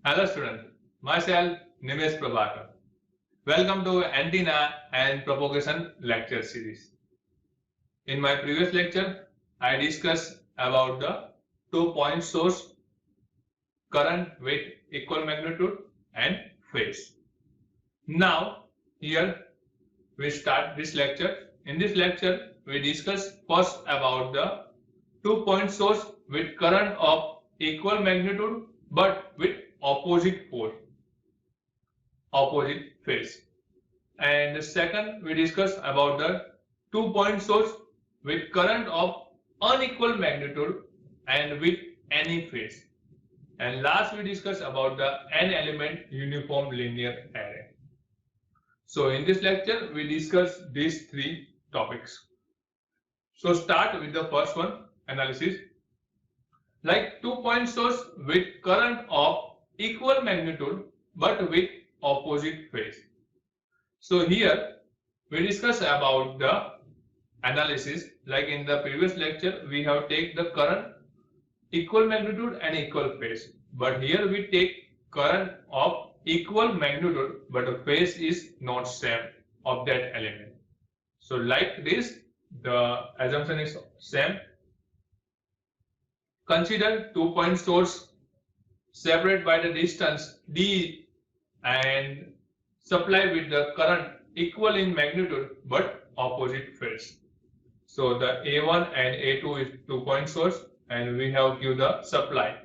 Hello student, myself Nimesh Prabhakar. Welcome to Antenna and Propagation lecture series. In my previous lecture, I discussed about the 2-point source, current with equal magnitude and phase. Now, here we start this lecture. In this lecture, we discuss first about the 2-point source with current of equal magnitude but with opposite phase. And the second, we discuss about the 2-point source with current of unequal magnitude and with any phase. And last, we discuss about the n-element uniform linear array. So in this lecture, we discuss these three topics. So start with the first one, analysis. Like 2-point source with current of equal magnitude but with opposite phase. So here we discuss about the analysis. Like in the previous lecture, we have take the current equal magnitude and equal phase. But here we take current of equal magnitude but the phase is not same of that element. So like this, the assumption is same. Consider 2-point source separated by the distance d and supply with the current equal in magnitude but opposite phase. So the A1 and A2 is 2-point source and we have give the supply,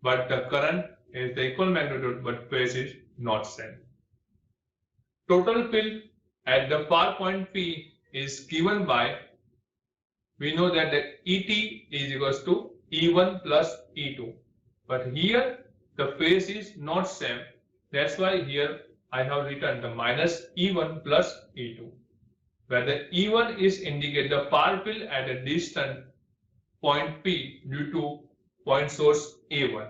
but the current is the equal magnitude but phase is not same. Total field at the far point P is given by, we know that the ET is equals to E1 plus E2, but here the phase is not same. That's why here I have written the minus E1 plus E2, where the E1 is indicate the far field at a distant point P due to point source A1.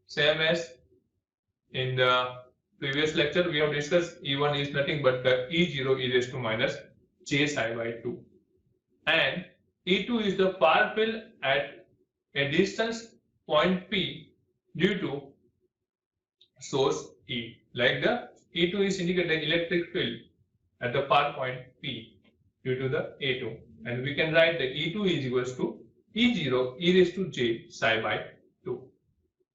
Same as in the previous lecture we have discussed, E1 is nothing but the E0 e raised to minus j psi by 2. And E2 is the far field at a distance point P due to source E. Like the E2 is indicate the electric field at the far point P due to the A2. And we can write the E2 is equals to E0 e raised to j psi by 2.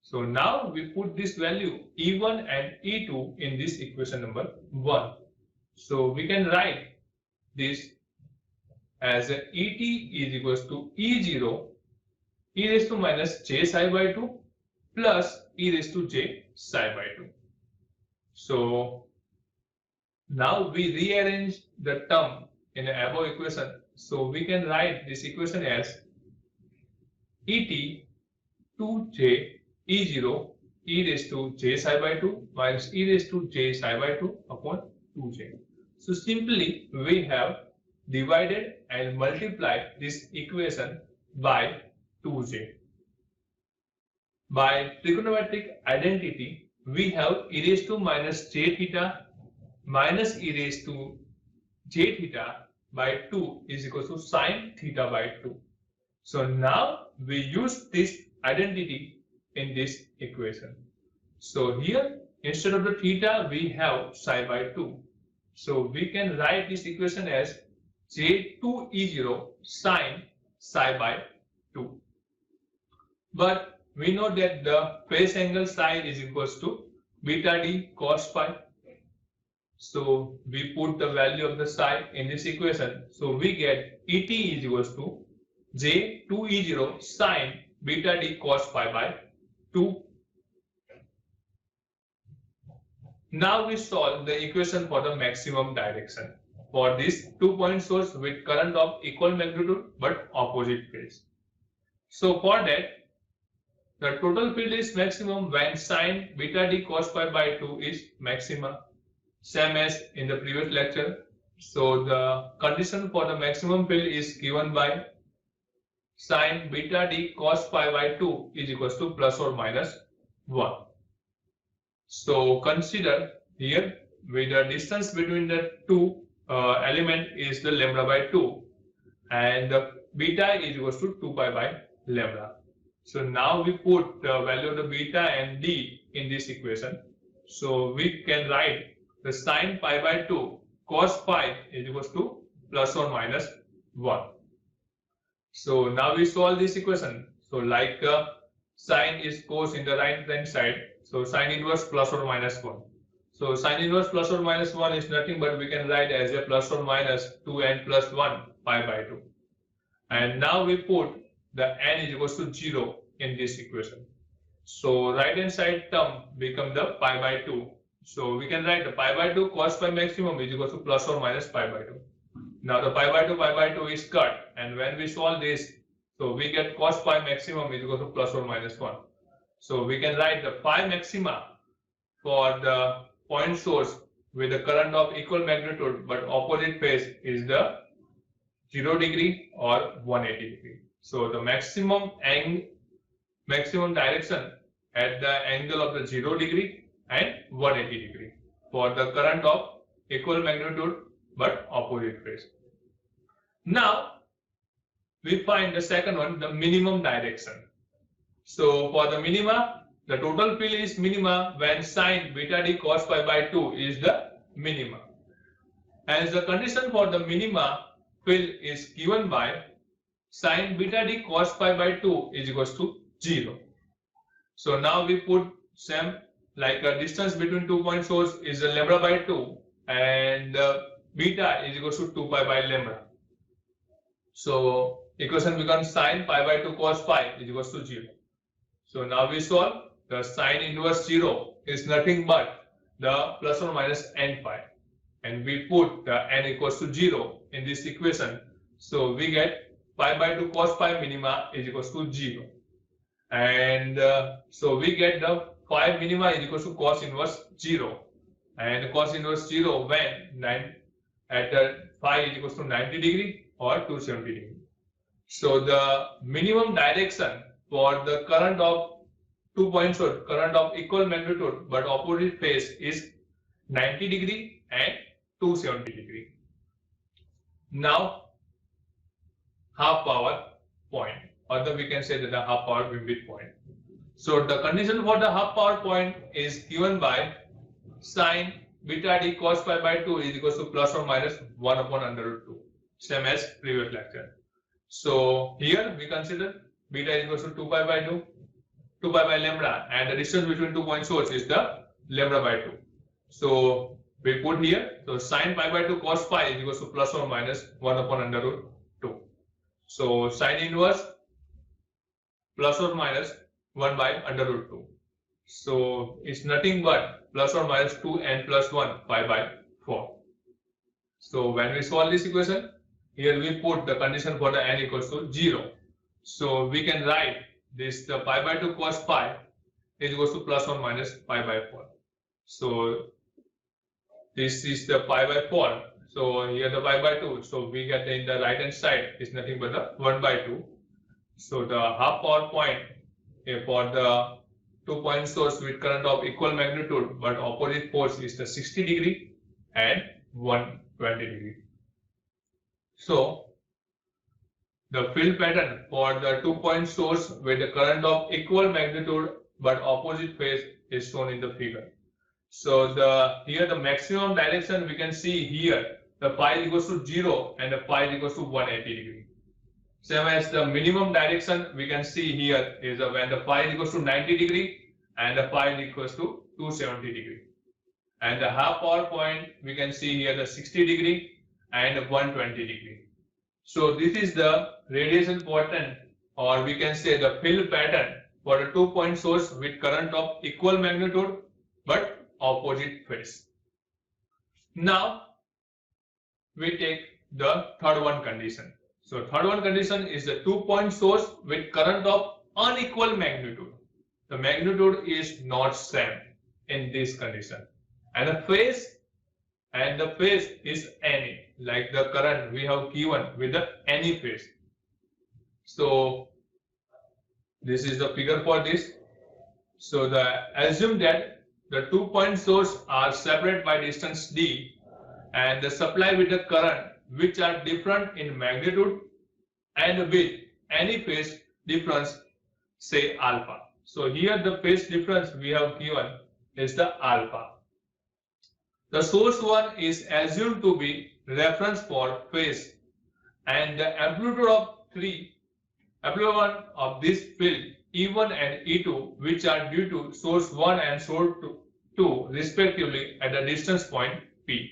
So now we put this value E1 and E2 in this equation number 1. So we can write this as ET is equals to E0 e raised to minus j psi by 2 plus e raised to j psi by 2. So now we rearrange the term in the above equation. So we can write this equation as ET 2j E0 e raised to j psi by 2 minus e raised to j psi by 2 upon 2j. So simply we have divided and multiplied this equation by 2j. By trigonometric identity, we have e raised to minus j theta minus e raised to j theta by 2 is equal to sine theta by 2. So now we use this identity in this equation. So here instead of the theta we have psi by 2. So we can write this equation as J2E0 sine psi by 2. But we know that the phase angle psi is equals to beta d cos phi. So we put the value of the psi in this equation. So we get ET is equals to J2E0 sine beta d cos phi by 2. Now we solve the equation for the maximum direction for this 2-point source with current of equal magnitude but opposite phase. So for that, the total field is maximum when sine beta d cos phi by 2 is maximum, same as in the previous lecture. So the condition for the maximum field is given by sine beta d cos phi by 2 is equals to plus or minus 1. So consider here with the distance between the two element is the lambda by 2 and the beta is equals to 2 pi by lambda. So now we put the value of the beta and d in this equation. So we can write the sine pi by 2 cos pi is equals to plus or minus 1. So now we solve this equation. So like sine is cos in the right hand side. So sine inverse plus or minus 1. So sine inverse plus or minus 1 is nothing but we can write as a plus or minus 2n plus 1 pi by 2. And now we put the n is equals to 0 in this equation. So right hand side term become the pi by 2. So we can write the pi by 2 cos pi maximum is equals to plus or minus pi by 2. Now the pi by 2 is cut, and when we solve this, so we get cos pi maximum is equal to plus or minus 1. So we can write the pi maxima for the point source with the current of equal magnitude but opposite phase is the 0 degree or 180 degree. So the maximum direction at the angle of the 0 degree and 180 degree for the current of equal magnitude but opposite phase. Now we find the second one, the minimum direction. So for the minima, the total field is minima when sine beta d cos pi by 2 is the minima. As the condition for the minima field is given by sine beta d cos pi by 2 is equals to 0. So now we put same like a distance between 2 point source is lambda by 2 and beta is equals to 2 pi by lambda. So equation becomes sine pi by 2 cos pi is equals to 0. So now we solve the sine inverse 0 is nothing but the plus or minus n pi, and we put the n equals to 0 in this equation. So we get pi by 2 cos pi minima is equals to 0, and so we get the phi minima is equals to cos inverse 0, and cos inverse 0 when at the phi is equals to 90 degree or 270 degree. So the minimum direction for the current of 2 point source, current of equal magnitude but opposite phase is 90 degree and 270 degree. Now half power point, or we can say that the half power beamwidth point. So the condition for the half power point is given by sine beta d cos pi by 2 is equals to plus or minus 1 upon under root 2, same as previous lecture. So here we consider beta is equals to 2 pi by 2 pi by lambda, and the distance between 2 point source is the lambda by 2. So we put here, so sine pi by 2 cos pi is equals to plus or minus 1 upon under root 2. So sine inverse plus or minus 1 by under root 2. So it's nothing but plus or minus 2n plus 1 pi by 4. So when we solve this equation, here we put the condition for the n equals to 0. So we can write this, the pi by 2 cos pi is equals to plus or minus pi by 4. So this is the pi by 4. So here the pi by 2. So we get in the right hand side is nothing but the 1 by 2. So the half power point for the 2 point source with current of equal magnitude but opposite force is the 60 degree and 120 degree. So the field pattern for the 2 point source with the current of equal magnitude but opposite phase is shown in the figure. So here the maximum direction we can see here, the phi is equals to 0 and the phi is equals to 180 degree. Same as the minimum direction we can see here is when the phi is equals to 90 degree and the phi is equals to 270 degree. And the half power point we can see here the 60 degree and 120 degree. So this is the radiation pattern, or we can say the field pattern for the 2 point source with current of equal magnitude but opposite phase. Now we take the third one condition. So third one condition is the 2 point source with current of unequal magnitude. The magnitude is not same in this condition, and the phase is any, like the current we have given with the any phase. So this is the figure for this. So assume that the 2 point source are separate by distance d, and the supply with the current which are different in magnitude and with any phase difference, say alpha. So here the phase difference we have given is the alpha. The source 1 is assumed to be reference for phase, and the amplitude of 1 of this field E1 and E2, which are due to source 1 and source 2 respectively at the distance point P.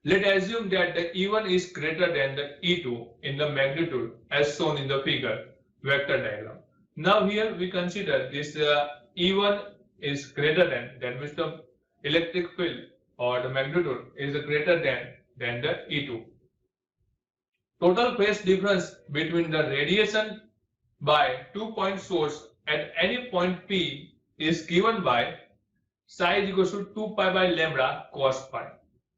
Let us assume that the E1 is greater than the E2 in the magnitude as shown in the figure vector diagram. Now here we consider this E1 is greater than, that means the electric field or the magnitude is greater than the E2. Total phase difference between the radiation by 2-point source at any point P is given by psi is equals to 2 pi by lambda cos phi.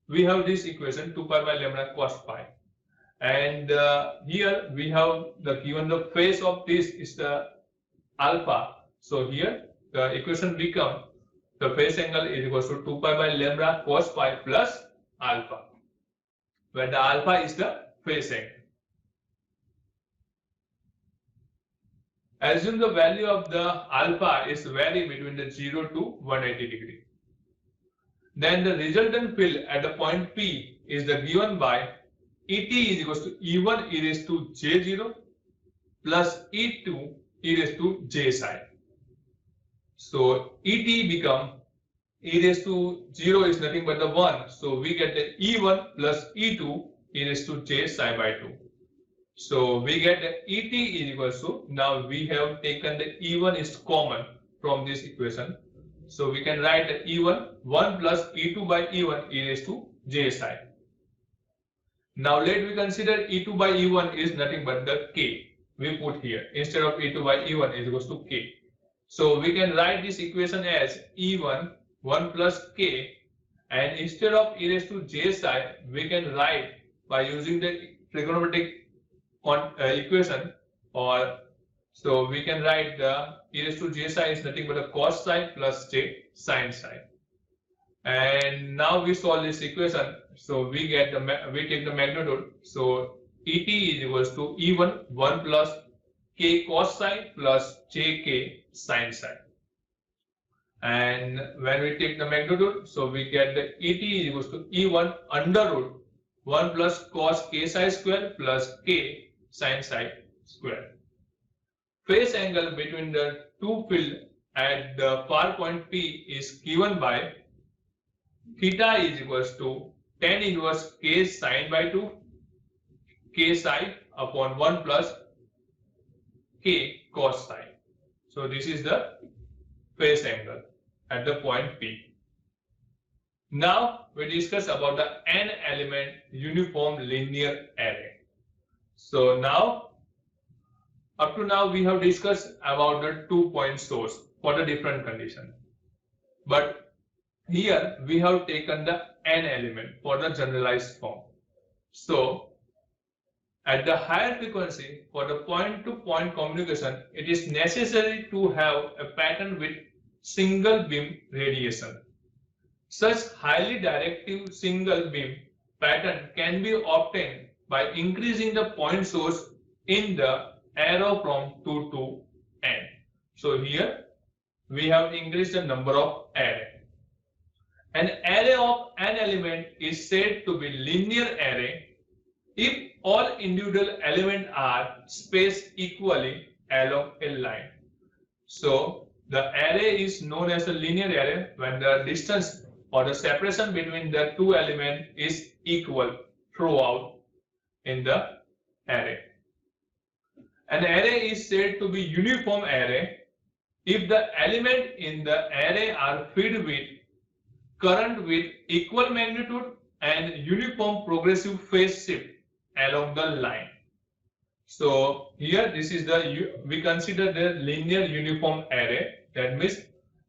We have this equation 2 pi by lambda cos phi, and here we have given the phase of this is the alpha. So here the equation become the phase angle is equals to 2 pi by lambda cos phi plus alpha, where the alpha is the phase angle. Assume the value of the alpha is vary between the 0 to 180 degree. Then the resultant field at the point P is given by Et is equals to E1 e raised to J0 plus E2 e raised to J psi. So Et become e raised to 0 is nothing but the 1. So we get the E1 plus E2 e raised to J psi by 2. So we get the Et is equals to, now we have taken the E1 is common from this equation. So we can write the E1 1 plus E2 by E1 e raised to J psi. Now let me consider E2 by E1 is nothing but the K we put here. Instead of E2 by E1 is equals to K. So we can write this equation as E1 1 plus K, and instead of e raised to J psi we can write by using the trigonometric equation, or so we can write the e raised to J psi is nothing but a cos psi plus J sin psi. And now we solve this equation, so we get we take the magnitude. So Et is equals to E1 1 plus K cos psi plus JK sin psi. And when we take the magnitude, so we get the Et is equals to E1 under root 1 plus cos K psi square plus K sin psi square. Phase angle between the two fields at the far point P is given by theta is equals to tan inverse K sin by 2 K psi upon 1 plus K cos psi. So this is the phase angle at the point P. Now we discuss about the n element uniform linear array. So now, up to now we have discussed about the 2-point source for the different condition. But here we have taken the n element for the generalized form. So at the higher frequency for the point-to-point communication, it is necessary to have a pattern with single beam radiation. Such highly directive single beam pattern can be obtained by increasing the point source in the arrow from 2 to n. So here we have increased the number of array. An array of n element is said to be linear array if all individual elements are spaced equally along a line. So the array is known as a linear array when the distance or the separation between the two elements is equal throughout in the array. An array is said to be uniform array if the elements in the array are fed with current with equal magnitude and uniform progressive phase shift along the line. So here this is we consider the linear uniform array. That means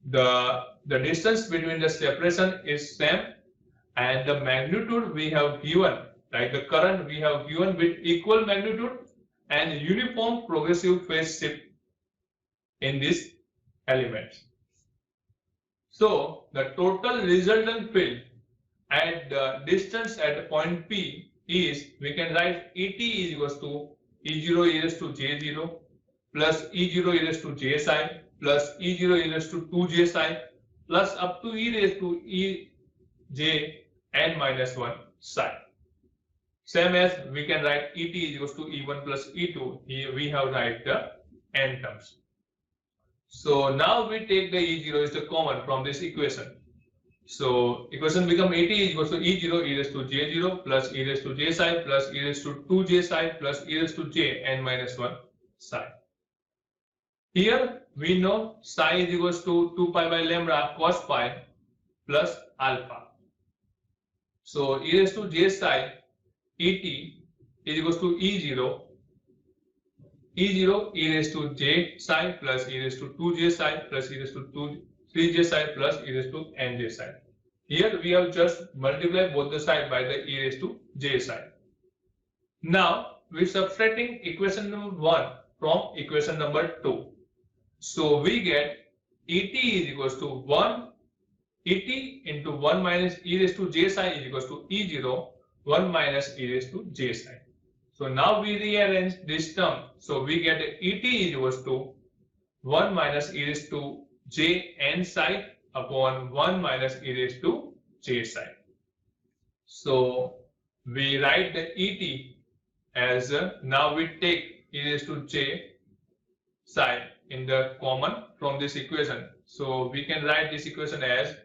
the distance between the separation is same and the magnitude we have given, like the current we have given with equal magnitude and uniform progressive phase shift in these elements. So the total resultant field at the distance at the point P is, we can write Et is equals to E0 e raised to J0 plus E0 e raised to j psi plus E0 e raised to 2j psi plus up to e raised to ej n minus 1 psi. Same as we can write Et is equals to E1 plus E2. Here we have write the n terms. So now we take the E0 is the common from this equation. So equation become Et is equals to E0 e raised to j0 plus e raised to j psi plus e raised to 2j psi plus e raised to j n minus 1 psi. Here we know psi is equals to 2 pi by lambda cos pi plus alpha. So e raised to j psi Et is equals to E0 e raised to j psi plus e raised to 2j psi plus e raised to 3j psi plus e raised to nj psi. Here we have just multiplied both the side by the e raised to j psi. Now we are subtracting equation number 1 from equation number 2. So we get Et is equals to 1 Et into 1 minus e raised to j psi is equals to E0 1 minus e raised to j psi. So now we rearrange this term. So we get Et is equals to 1 minus e raised to j n psi upon 1 minus e raised to j psi. So we write the Et as now we take e raised to j psi in the common from this equation. So we can write this equation as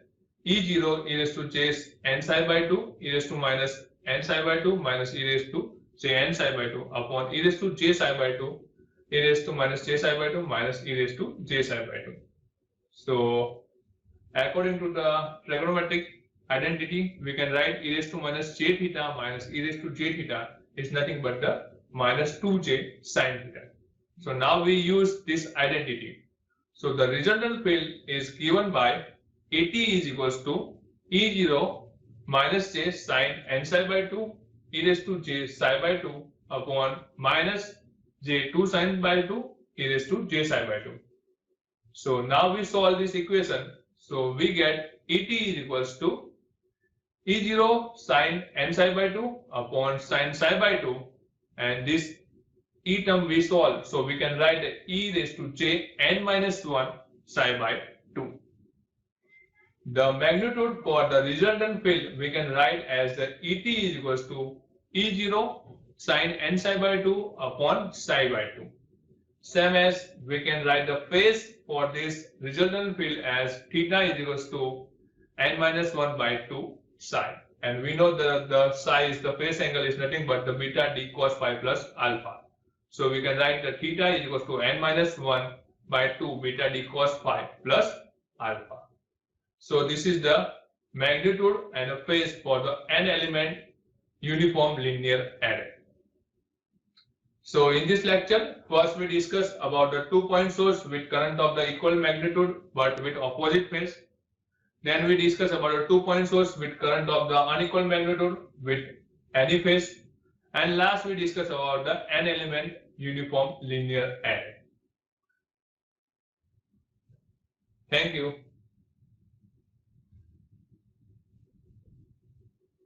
E0 e raised to j n psi by 2 e raised to minus n psi by 2 minus e raised to j n psi by 2 upon e raised to j psi by 2 e raised to minus j psi by 2 minus e raised to j psi by 2. So according to the trigonometric identity, we can write e raised to minus j theta minus e raised to j theta is nothing but the minus 2j sin theta. So now we use this identity. So the resultant field is given by Et is equals to E0 minus j sin n psi by 2 e raised to j psi by 2 upon minus j2 sin by 2 e raised to j psi by 2. So now we solve this equation. So we get Et is equals to E0 sin n psi by 2 upon sin psi by 2, and this E term we solve. So we can write e raised to j n minus 1 psi by 2. The magnitude for the resultant field we can write as the Et is equals to E0 sin n psi by 2 upon psi by 2. Same as we can write the phase for this resultant field as theta is equals to n minus 1 by 2 psi. And we know the psi is the phase angle is nothing but the beta d cos phi plus alpha. So we can write the theta is equals to n minus 1 by 2 beta d cos phi plus alpha. So this is the magnitude and a phase for the n element uniform linear array. So in this lecture, first we discuss about the 2-point source with current of the equal magnitude but with opposite phase. Then we discuss about a 2-point source with current of the unequal magnitude with any phase. And last we discuss about the n element uniform linear array. Thank you.